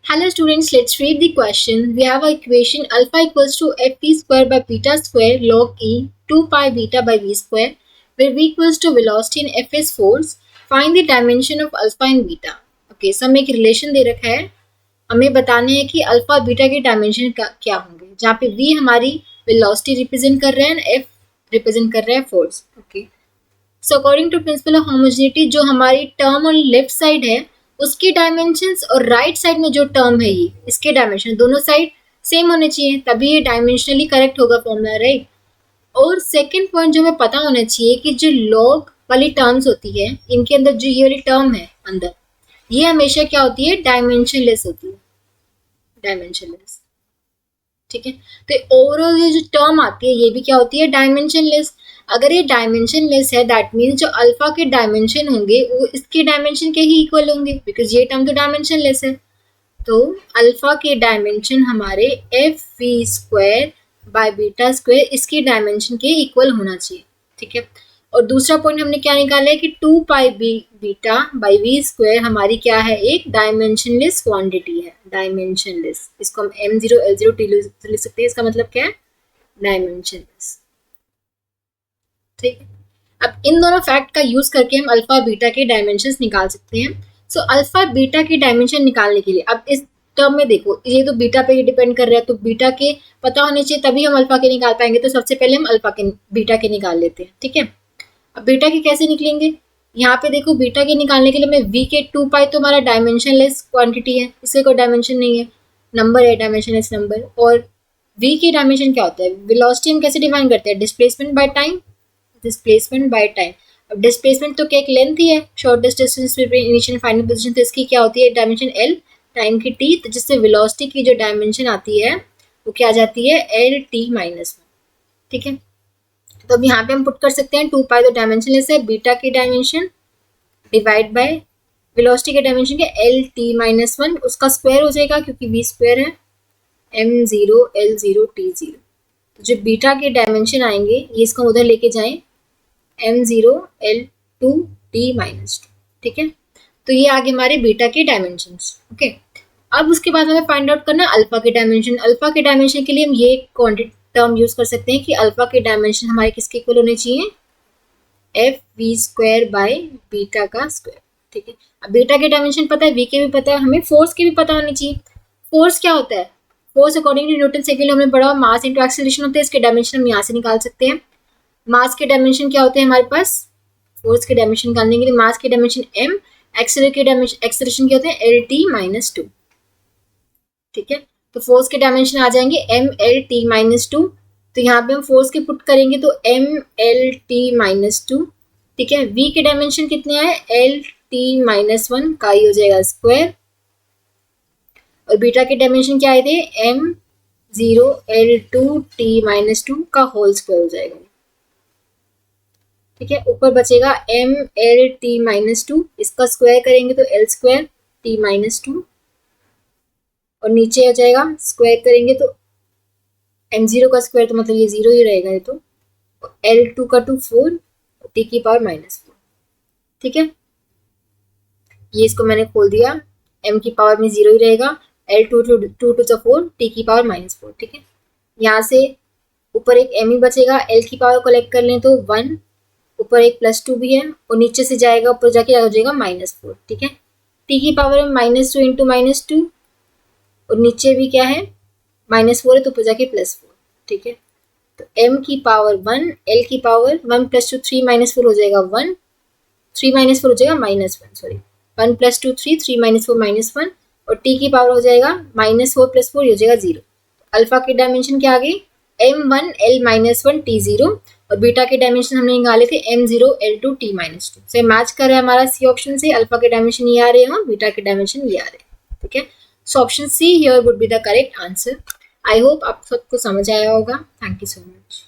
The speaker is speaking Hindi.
Hello students, let's read the question. We have a equation alpha equals to ft square by beta square log e 2 pi beta by v square where v equals to velocity and f is force. Find the dimension of alpha and beta. Okay, so हमें एक रिलेशन दे रखा है, हमें बताना है कि अल्फा और बीटा के डायमेंशन क्या होंगे, जहाँ पे v हमारी वेलोसिटी रिप्रेजेंट कर रहा है एंड f रिप्रेजेंट कर रहा है force. Okay, so according to principle of homogeneity जो हमारी टर्म ऑन लेफ्ट साइड है उसकी डायमेंशंस और राइट साइड में जो टर्म है ये इसके डायमेंशन दोनों साइड सेम होने चाहिए, तभी ये डायमेंशनली करेक्ट होगा फॉर्मूला, राइट. और सेकंड पॉइंट जो हमें पता होना चाहिए कि जो लॉग वाली टर्म्स होती है इनके अंदर जो ये वाली टर्म है अंदर ये हमेशा क्या होती है, डायमेंशनलेस होती है, डायमेंशनलेस. ठीक है, तो ओवरऑल ये जो टर्म आती है ये भी क्या होती है, डायमेंशनलेस. अगर ये डायमेंशनलेस है दैट मीन्स जो अल्फा के डायमेंशन होंगे वो इसके डायमेंशन के ही इक्वल होंगे बिकॉज ये टर्म तो डायमेंशनलेस है. तो अल्फा के डायमेंशन हमारे F V square by beta square इसकी डायमेंशन के इक्वल होना चाहिए. ठीक है, और दूसरा पॉइंट हमने क्या निकाला है कि 2 पाई बीटा बाई वी स्क्वायर हमारी क्या है, एक डायमेंशनलेस क्वांटिटी है, डायमेंशनलेस. इसको हम m0 l0 t लिख सकते हैं, इसका मतलब क्या है, डायमेंशनलेस. ठीक है, अब इन दोनों फैक्ट का यूज करके हम अल्फा बीटा के डायमेंशंस निकाल सकते हैं. सो अल्फा बीटा के डायमेंशन निकालने के लिए अब इस टर्म में देखो ये तो बीटा पे ही डिपेंड कर रहा है, तो बीटा के पता होने चाहिए तभी हम अल्फा के निकाल पाएंगे. तो सबसे पहले हम अल्फा के बीटा के निकाल लेते हैं. ठीक है, अब बीटा के कैसे निकलेंगे, यहाँ पे देखो बीटा के निकालने के लिए मैं v के 2 पाई तो हमारा डायमेंशनलेस क्वांटिटी है, इससे कोई डायमेंशन नहीं है, नंबर है डायमेंशनलेस नंबर. और v की डायमेंशन क्या होता है, वेलोसिटी हम कैसे डिफाइन करते हैं, displacement by time, displacement by time. अब डिस्प्लेसमेंट तो क्या एक लेंथ ही है, shortest distance between initial final position, तो इसकी क्या होती है डायमेंशन l, टाइम की t, तो जिससे वेलोसिटी की जो डायमेंशन आती है वो क्या आ जाती है lt-1. ठीक है, तो अब यहाँ पे हम पुट कर सकते हैं 2 पाई तो डायमेंशनलेस है, बीटा की डायमेंशन डिवाइड बाय वेलोसिटी के डायमेंशन के lt-1, उसका स्क्वायर हो जाएगा क्योंकि v स्क्वायर है m0 l0 t0. तो जो बीटा के डायमेंशन आएंगे ये इसको उधर लेके जाएं m0 l2 t-2. ठीक है, तो ये आगे हमारे बीटा के डायमेंशंस. ओके, अब उसके बाद हमें फाइंड आउट करना है अल्फा के डायमेंशन. अल्फा के डायमेंशन के लिए हम ये क्वांटिटी टर्म यूज कर सकते हैं कि अल्फा के डायमेंशन हमारे किसके इक्वल होने चाहिए, F V square by beta का स्क्वायर. ठीक है, अब बीटा के डायमेंशन पता है, वी के भी पता है, हमें फोर्स के भी पता होने चाहिए. फोर्स क्या होता है, force according to Newton second हमने पढ़ा मास इनटू एक्सेलरेशन होता है, इसके डायमेंशन हम यहाँ से निकाल सकते हैं. मास के डायमेंशन क्या होते हैं हमारे पास, फोर्स के डायमेंशन निकालने के लिए मास के डायमेंशन m, एक्सेलरेशन क्या होते हैं lt-2. ठीक है, तो फोर्स के डायमेंशन आ जाएंगे mlt-2, तो यहाँ पे हम फोर्स के पुट करेंगे तो mlt-2. ठीक है, v के डायमेंशन कितने आए lt-1 का ही हो जाएगा स्क्वायर, और बीटा के डायमेंशन क्या आए थे m0 l2 t-2 का होल स्क्वायर हो जाएगा. ठीक है, ऊपर बचेगा mlt-2, इसका स्क्वायर करेंगे तो l स्क्वायर t-2, और नीचे आ जाएगा स्क्वायर करेंगे तो m0 का स्क्वायर तो मतलब ये 0 ही रहेगा, ये तो l2 का 2 4 t की पावर -4. ठीक है, ये इसको मैंने खोल दिया, m की पावर में 0 ही रहेगा, l2 2 to 4 t की पावर -4. ठीक है, यहाँ से ऊपर एक m ही बचेगा, l की पावर कलेक्ट कर लें तो 1, ऊपर एक +2 भी है, और नीचे से जाएगा ऊपर जाके आ जाएगा -4. ठीक है, t की पावर में -2 इंटू -2, और नीचे भी क्या है -4 है तो ऊपर जाके +4. ठीक है, तो m की पावर 1, l की पावर 1 + 2 3 -4 हो जाएगा 1, 3 - 4 हो जाएगा -1, सॉरी 1 + 2 3, 3 - 4 -1, और t की पावर हो जाएगा -4 + 4 हो जाएगा 0. अल्फा की डायमेंशन क्या आ गई m1 l-1 t0, और बीटा के डायमेंशन हमने निकाले थे m0 l2 t-2. से मैच कर रहा है हमारा सी ऑप्शन से, अल्फा के डायमेंशन ये आ रहे हैं, बीटा के डायमेंशन ये आ रहे हैं. ठीक है, so option see here would be the correct answer. I hope आप सबको समझ आया होगा. Thank you so much.